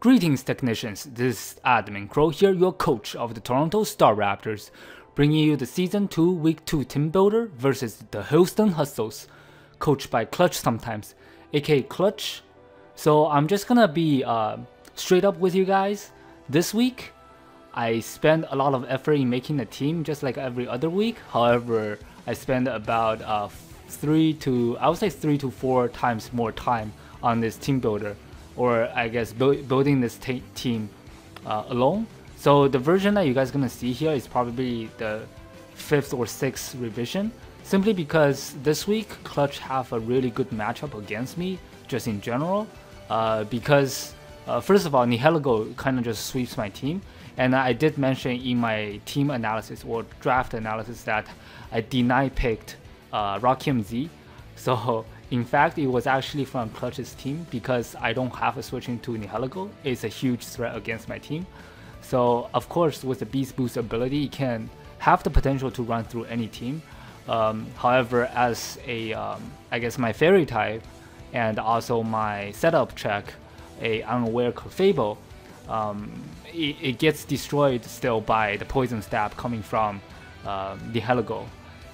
Greetings technicians, this is Admin Crow here, your coach of the Toronto Star Raptors, bringing you the Season 2 Week 2 Teambuilder versus the Houston Hustles, coached by Clutchsometimes, aka Clutch. So I'm just gonna be straight up with you guys. This week, I spent a lot of effort in making a team just like every other week. However, I spent about 3 to 4 times more time on this team builder, or I guess building this team alone. So the version that you guys gonna see here is probably the 5th or 6th revision, simply because this week Clutch have a really good matchup against me just in general, because first of all, Nihilego kind of just sweeps my team, and I did mention in my team analysis or draft analysis that I deny picked Rakim Z. So in fact, it was actually from Clutch's team because I don't have a switching to Nihilego. It's a huge threat against my team. So of course, with the Beast Boost ability, it can have the potential to run through any team. However, as a I guess my fairy type and also my setup check, a unaware Clefable, it gets destroyed still by the poison stab coming from Nihilego.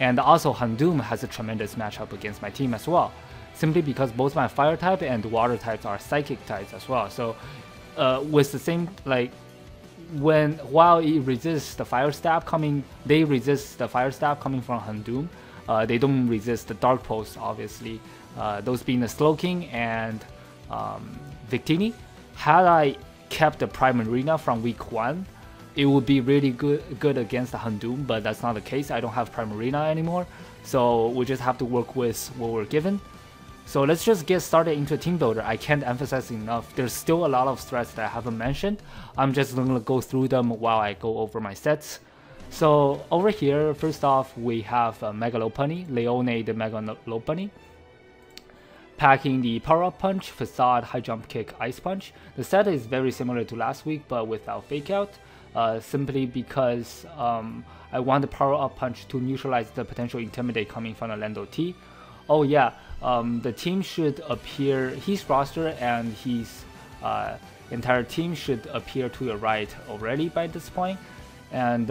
And also Handoom has a tremendous matchup against my team as well, simply because both my fire type and water types are psychic types as well. So with the same, like, while it resists the fire stab coming, they resist the fire stab coming from Handoom. They don't resist the dark pulse, obviously. Those being the Slowking and Victini. Had I kept the Prime Arena from week 1, it would be really good against the Handoom, but that's not the case. I don't have Prime Arena anymore, so we just have to work with what we're given. So let's just get started into Team Builder. I can't emphasize enough, there's still a lot of threats that I haven't mentioned. I'm just going to go through them while I go over my sets. So over here, first off, we have Mega Lopunny, Leone the Mega Lopunny, packing the Power Up Punch, Facade, High Jump Kick, Ice Punch. The set is very similar to last week, but without Fake Out. Simply because I want the Power Up Punch to neutralize the potential Intimidate coming from the Lando T. Oh yeah, the team should appear, his roster and his entire team should appear to your right already by this point. And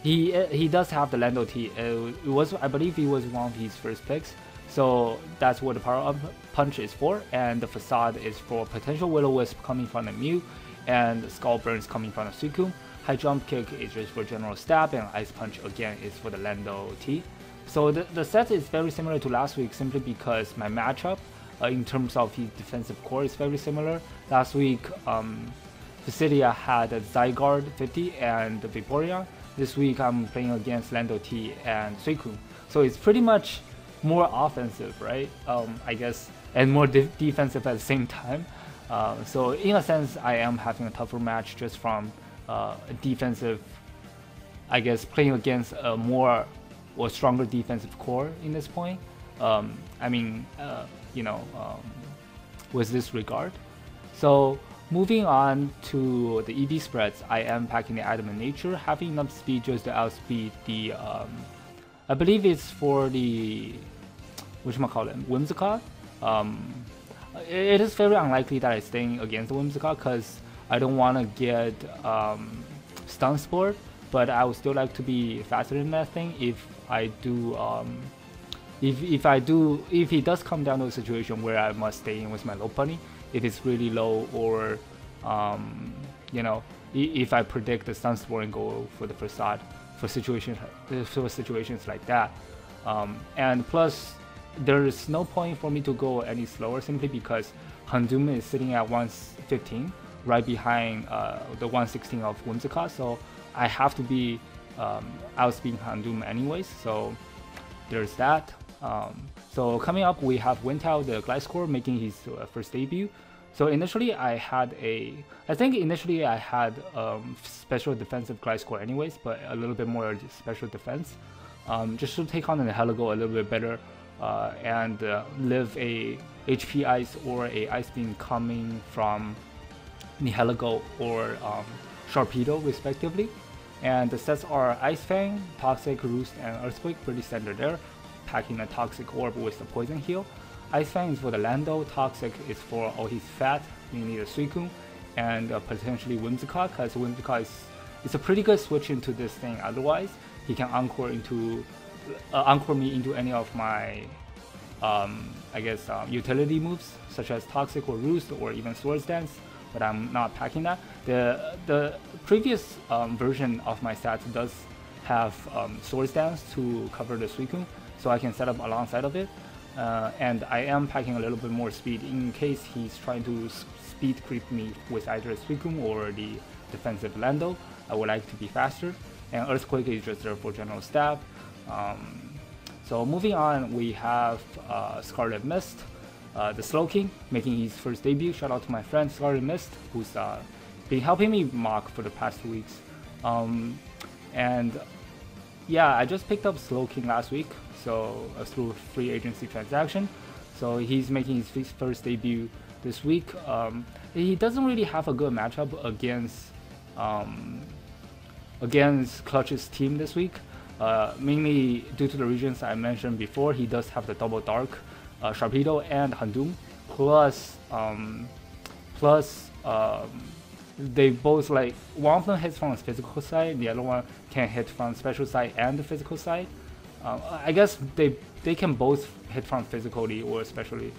he does have the Lando T. I believe it was one of his first picks. So that's what the Power Up Punch is for, and the Facade is for potential Will-O-Wisp coming from the Mew, and Skull Burns coming from the Suicune. High Jump Kick is just for general stab, and Ice Punch again is for the Lando T. So the set is very similar to last week, simply because my matchup in terms of his defensive core is very similar. Last week, Visilia had a Zygarde 50 and Vaporeon. This week I'm playing against Lando T and Suicune. So it's pretty much more offensive, right? I guess, and more defensive at the same time. So in a sense, I am having a tougher match just from a defensive, I guess, playing against a more or stronger defensive core in this point. I mean, with this regard. So moving on to the EV spreads, I am packing the Adamant Nature, having enough speed just to outspeed the, I believe it's for the, whatchamacallit, Whimsicott. It is very unlikely that I stay against the Whimsicott because I don't want to get Stun Sport, but I would still like to be faster than that thing if I do. If it does come down to a situation where I must stay in with my Lopunny, if it's really low, or if I predict the Stun Sport and go for the Facade for situations like that, and plus, there's no point for me to go any slower simply because Handoom is sitting at 115 right behind the 116 of Whimsicott, so I have to be outspeeding Handoom anyways, so there's that. So coming up, we have Wintao the Gliscor making his first debut. So initially I had special defensive Gliscor anyways, but a little bit more special defense, just to take on the Nihilego a little bit better. And live a HP Ice or a Ice Beam coming from Nihilego or Sharpedo respectively. And the sets are Ice Fang, Toxic, Roost, and Earthquake, pretty standard there, packing a Toxic Orb with the Poison Heal. Ice Fang is for the Lando, Toxic is for all his fat, mainly the Suicune and potentially Whimsicott, because Whimsicott is a pretty good switch into this thing. Otherwise, he can encore me into any of my utility moves such as Toxic or Roost or even Swords Dance, but I'm not packing that. The previous version of my stats does have Swords Dance to cover the Suicune, so I can set up alongside of it. And I am packing a little bit more speed in case he's trying to speed creep me with either Suicune or the defensive Lando. I would like to be faster, and Earthquake is just there for general stab. So moving on, we have Scarlet Mist, the Slowking, making his first debut. Shout out to my friend Scarlet Mist, who's been helping me mock for the past 2 weeks. And yeah, I just picked up Slowking last week, so through free agency transaction. So he's making his first debut this week. He doesn't really have a good matchup against Clutch's team this week. Mainly due to the reasons I mentioned before. He does have the double dark, Sharpedo and Houndoom, plus they both, like, one of them hits from the physical side, the other one can hit from special side and the physical side. I guess they can both hit from physically or especially.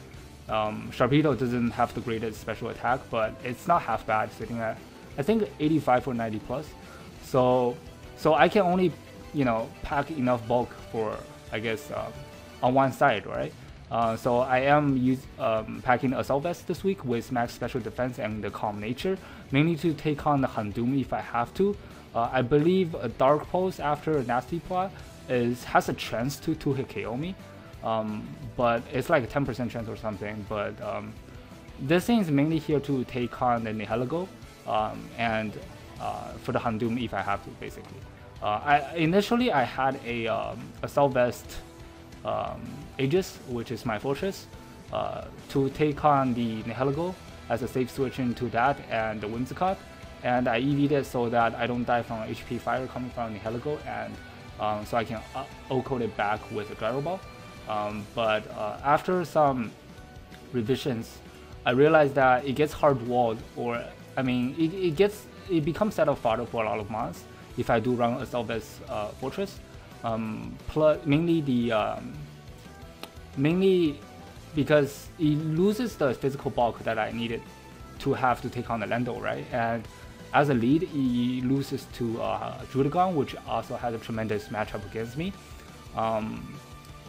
Sharpedo doesn't have the greatest special attack, but it's not half bad, sitting at I think 85 or 90 plus. So I can only, you know, pack enough bulk for, I guess, on one side, right? So I am packing Assault Vest this week with max special defense and the calm nature, mainly to take on the Houndoom if I have to. I believe a Dark Pulse after a Nasty Plot has a chance to 2-hit KO me, but it's like a 10% chance or something. But this thing is mainly here to take on the Nihilego, and for the Houndoom if I have to, basically. Initially I had a Assault Vest Aegis, which is my fortress, to take on the Nihilego as a safe switch into that and the Whimsicott, and I EV'd it so that I don't die from HP fire coming from Nihilego, and so I can O-code it back with a Gyro Ball. But after some revisions, I realized that it gets hard walled, or I mean it becomes setup fodder for a lot of mons if I do run Assault Vest Fortress. Mainly because it loses the physical bulk that I needed to have to take on the Lando, right? And as a lead, he loses to Druddigon, which also has a tremendous matchup against me.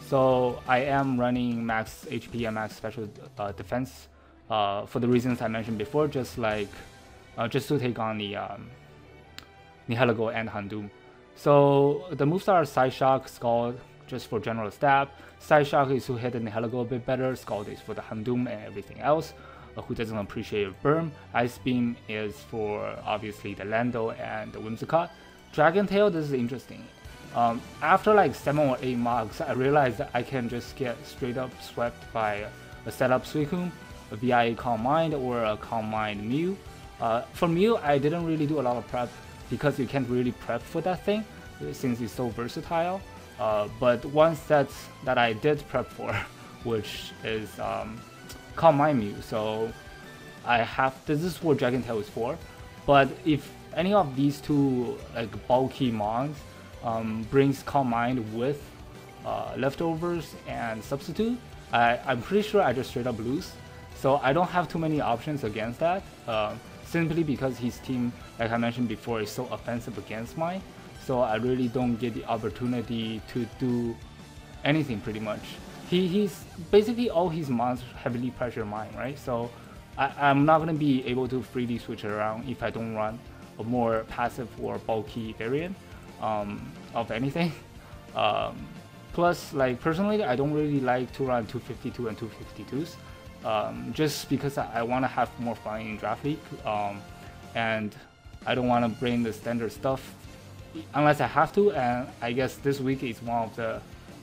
So I am running max HP and max special defense for the reasons I mentioned before, just to take on the Nihilego and Houndoom. So the moves are Side Shock, Scald, just for general stab. Side Shock is to hit the Nihilego a bit better. Scald is for the Houndoom and everything else who doesn't appreciate burn. Ice Beam is for obviously the Lando and the Whimsicott. Dragon Tail, this is interesting. After like 7 or 8 mocks, I realized that I can just get straight up swept by a setup Suicune via a Calm Mind or a Calm Mind Mew. For Mew, I didn't really do a lot of prep because you can't really prep for that thing since it's so versatile. But one set that I did prep for, which is Calm Mind Mew. So I have, this is what Dragon Tail is for. But if any of these two like bulky mons brings Calm Mind with leftovers and substitute, I'm pretty sure I just straight up lose. So I don't have too many options against that, simply because his team, like I mentioned before, is so offensive against mine. So I really don't get the opportunity to do anything pretty much. He's basically all his mons heavily pressure mine, right? So I'm not gonna be able to freely switch it around if I don't run a more passive or bulky variant of anything. Plus, like personally, I don't really like to run 252 and 252s, just because I want to have more fun in Draft League, and I don't want to bring the standard stuff unless I have to. And I guess this week is one of the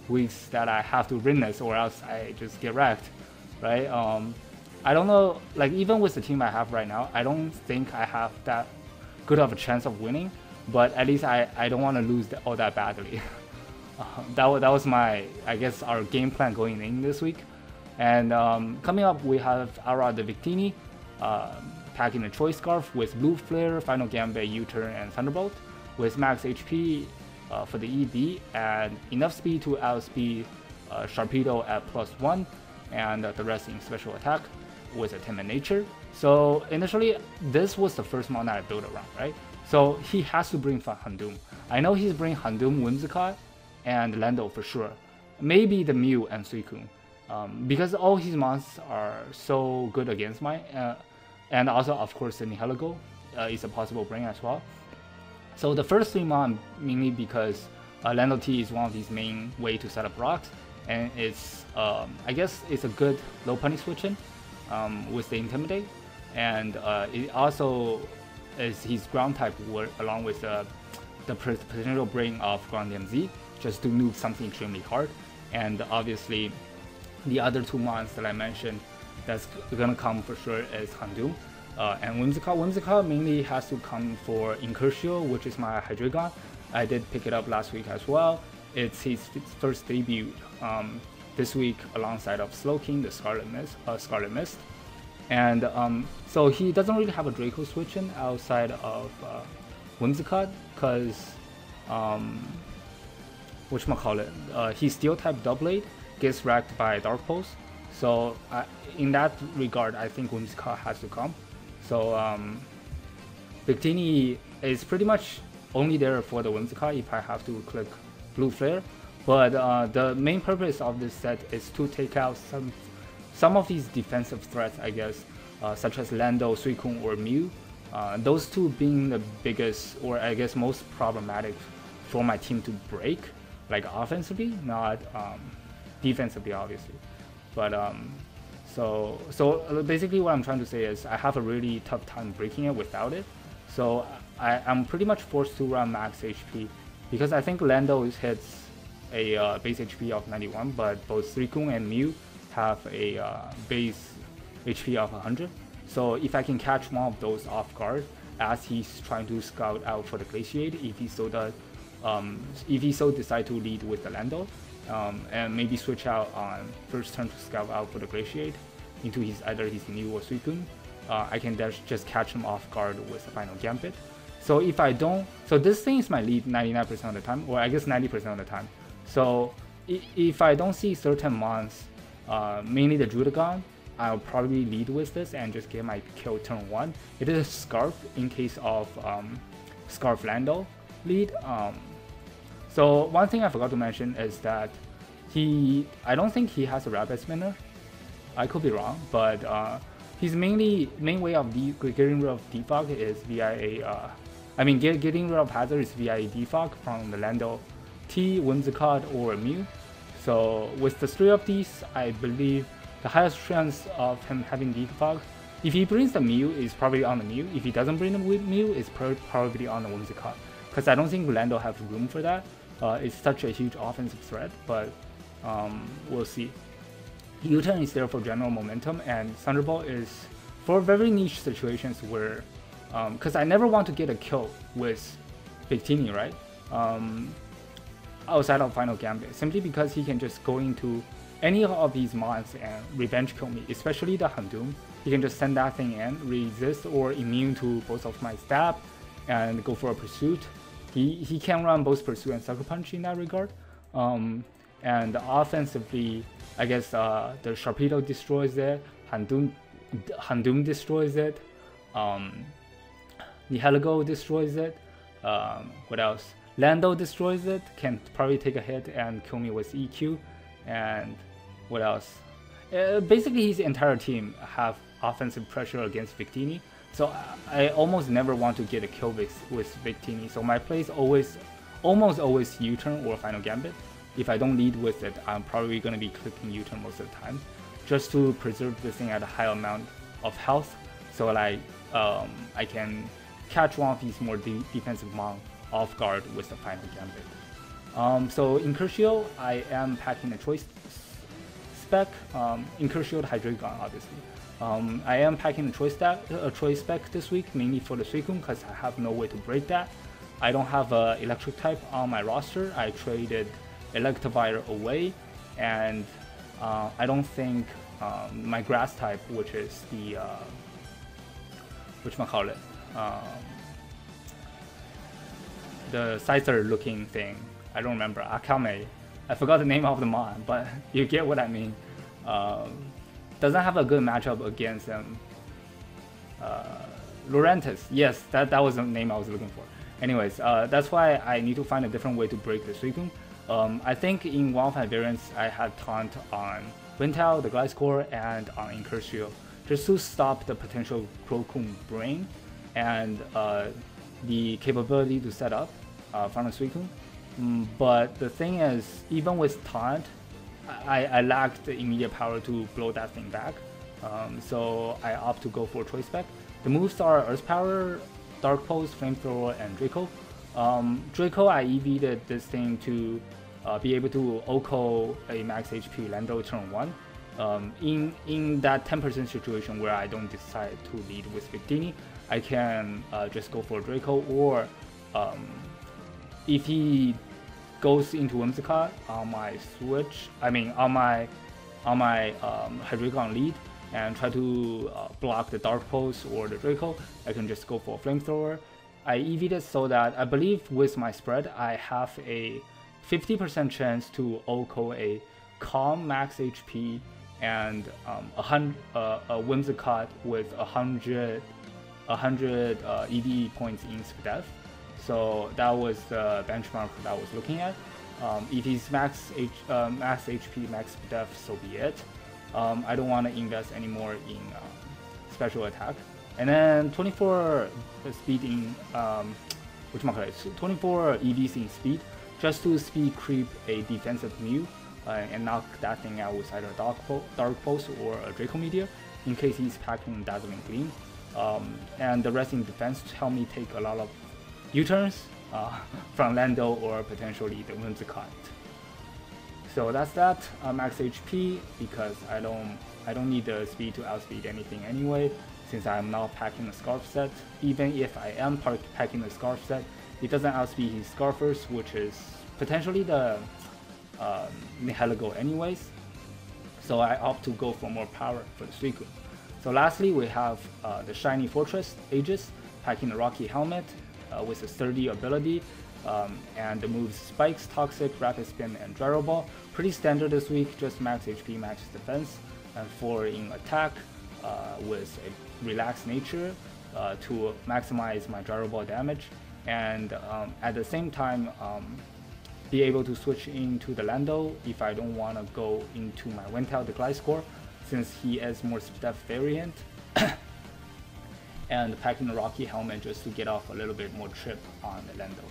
weeks that I have to win this, or else I just get wrecked, right? I don't know, like even with the team I have right now, I don't think I have that good of a chance of winning, but at least I don't want to lose all that badly. That was my, I guess, our game plan going in this week. And coming up, we have Ara the Victini. packing a Choice Scarf with Blue Flare, Final Gambit, U-Turn, and Thunderbolt, with max HP for the EB and enough speed to outspeed Sharpedo at +1, and the rest in special attack with a Timid Nature. So initially, this was the first mon that I built around, right? So he has to bring Houndoom. I know he's bringing Houndoom, Whimsicott, and Lando for sure. Maybe the Mew and Suicune. Because all his mons are so good against mine. And also, of course, the Nihilego is a possible bring as well. So the first 3 mon, mainly because Lando T is one of these main way to set up rocks. And it's, I guess it's a good low punish switching with the Intimidate. And it also is his ground type along with the potential bring of Ground DMZ, just to nuke something extremely hard. And obviously, the other 2 mons that I mentioned that's gonna come for sure is Houndoom and Whimsicott. Whimsicott mainly has to come for Incursio, which is my Hydreigon. I did pick it up last week as well. It's his first debut this week alongside of Slowking, the Scarlet Mist. And so he doesn't really have a Draco switching outside of Whimsicott, because whatchamacallit, he's Steel type Doublade, gets wrecked by Dark Pulse. So in that regard, I think Whimsicott has to come. So Victini is pretty much only there for the Whimsicott if I have to click Blue Flare. But the main purpose of this set is to take out some of these defensive threats, I guess, such as Lando, Suicune, or Mew. Those 2 being the biggest, or I guess most problematic for my team to break, like offensively, not defensively, obviously. But so basically what I'm trying to say is I have a really tough time breaking it without it. So I'm pretty much forced to run max HP, because I think Lando hits a base HP of 91, but both Suicune and Mew have a base HP of 100. So if I can catch one of those off guard as he's trying to scout out for the Glaciate, if he so decide to lead with the Lando, and maybe switch out on first turn to scout out for the Glaciate into either his Mew or Suicune, I can just catch him off guard with the Final Gambit. So if I don't, so this thing is my lead 99% of the time, or I guess 90% of the time. So if I don't see certain mons, mainly the Druddigon, I'll probably lead with this and just get my kill turn 1. It is a Scarf in case of Scarf Lando lead. So one thing I forgot to mention is that I don't think he has a Rapid Spinner. I could be wrong, but his main way of getting rid of defog is via getting rid of hazard is via a defog from the Lando T, Whimsicott, or Mew. So with the 3 of these, I believe the highest chance of him having defog, if he brings the Mew, is probably on the Mew. If he doesn't bring the Mew, it's probably on the Whimsicott, because I don't think Lando has room for that. It's such a huge offensive threat, but we'll see. U-turn is there for general momentum, and Thunderbolt is for very niche situations where, because I never want to get a kill with Victini, right? Outside of Final Gambit, simply because he can just go into any of these mons and revenge kill me, especially the Houndoom. He can just send that thing in, resist or immune to both of my stab, and go for a pursuit. He can run both pursuit and sucker punch in that regard. And offensively, I guess the Sharpedo destroys it, Houndoom destroys it, Nihilego destroys it, what else? Lando destroys it, can probably take a hit and kill me with EQ, and what else? Basically his entire team have offensive pressure against Victini, so I almost never want to get a kill with Victini, so my play is almost always U-turn or Final Gambit. If I don't lead with it, I'm probably going to be clicking U-turn most of the time, just to preserve this thing at a high amount of health, so like I can catch one of these more defensive mon off guard with the Final Gambit. So in Incursio, I am packing a choice spec, Incursio Hydreigon obviously. I am packing a choice spec this week, mainly for the Suicune, because I have no way to break that. I don't have an electric type on my roster. I traded Electivire away, and I don't think my grass type, which is the whatchamacallit, the Scyther looking thing. I don't remember. Akame. I forgot the name of the mon, but you get what I mean. Doesn't have a good matchup against Laurentis. Yes, that was the name I was looking for. Anyways, that's why I need to find a different way to break the Suicune. I think in 1-5 variants, I had taunt on Wintel, the Gliscor, and on Incursio, just to stop the potential Crocum Brain and the capability to set up from the Suicune. But the thing is, even with taunt, I lacked the immediate power to blow that thing back. So I opt to go for Choice Spec. The moves are Earth Power, Dark Pulse, Flamethrower, and Draco. Draco, I EV'd this thing to be able to OHKO a max HP Lando turn 1. In that 10% situation where I don't decide to lead with Victini, I can just go for Draco, or if he goes into Whimsicott on my switch, on my Hydreigon lead, and try to block the Dark Pulse or the Draco, I can just go for Flamethrower. I EV'd it so that I believe with my spread, I have a 50% chance to OHKO a Calm max HP and a Whimsicott with 100 EV points in SPDEF. So that was the benchmark that I was looking at. If he's max HP, max SPDEF, so be it. I don't want to invest anymore in special attack. And then 24 speed in 24 EVs in speed, just to speed creep a defensive Mew and knock that thing out with either Dark Pulse or a Draco Meteor in case he's packing Dazzling Gleam. And the rest in defense to help me take a lot of U-turns from Lando or potentially the Whimsicott. So that's that. Max HP, because I don't need the speed to outspeed anything anyway, since I'm not packing a Scarf set. Even if I am packing the Scarf set, it doesn't outspeed his Scarfers, which is potentially the Nihilego anyways. So I opt to go for more power for the Suicune. So lastly, we have the Shiny Fortress Aegis, packing the Rocky Helmet with a sturdy ability, and the moves Spikes, Toxic, Rapid Spin, and Gyro Ball. Pretty standard this week, just max HP, max defense, and 4 in attack with a relaxed nature to maximize my Gyro Ball damage, and at the same time be able to switch into the Lando if I don't want to go into my Wintel, the Gliscor, since he is more SPDEF variant. And packing the Rocky Helmet just to get off a little bit more trip on the Lando.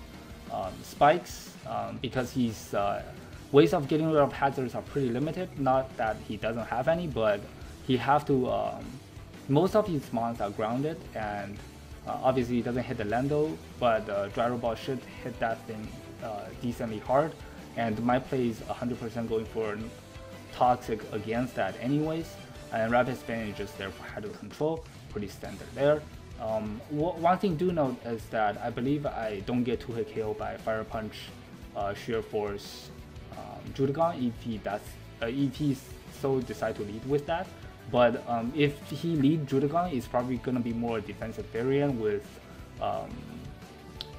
Spikes, because his ways of getting rid of hazards are pretty limited. Not that he doesn't have any, but he have to. Most of his mons are grounded, and obviously he doesn't hit the Lando, but Gyro Ball should hit that thing decently hard. And my play is 100% going for Toxic against that anyways. And Rapid Spin is just there for hazard control. Pretty standard there. One thing do note is that I believe I don't get 2-hit KO by Fire Punch, Sheer Force, Judagon if he so decide to lead with that. But if he lead Judagon, it's probably gonna be more defensive variant with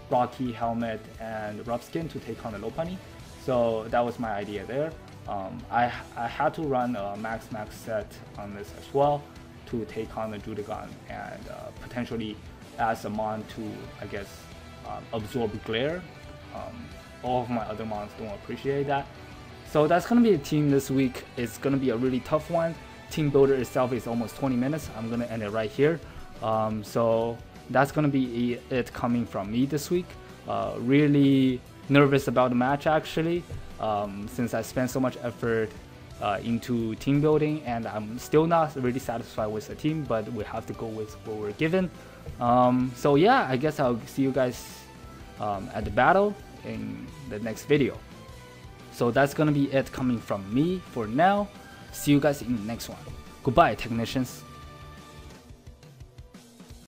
Rocky Helmet and Rough Skin to take on the Lopunny. So that was my idea there. I had to run a max set on this as well to take on the Judagon and potentially as a mon to, I guess, absorb glare. All of my other mons don't appreciate that. So that's going to be a team this week. It's going to be a really tough one. Teambuilder itself is almost 20 minutes. I'm going to end it right here. So that's going to be it coming from me this week. Really nervous about the match actually, since I spent so much effort into team building, and I'm still not really satisfied with the team, but we have to go with what we're given. So yeah, I guess I'll see you guys at the battle in the next video. So that's gonna be it coming from me for now. See you guys in the next one. Goodbye, technicians.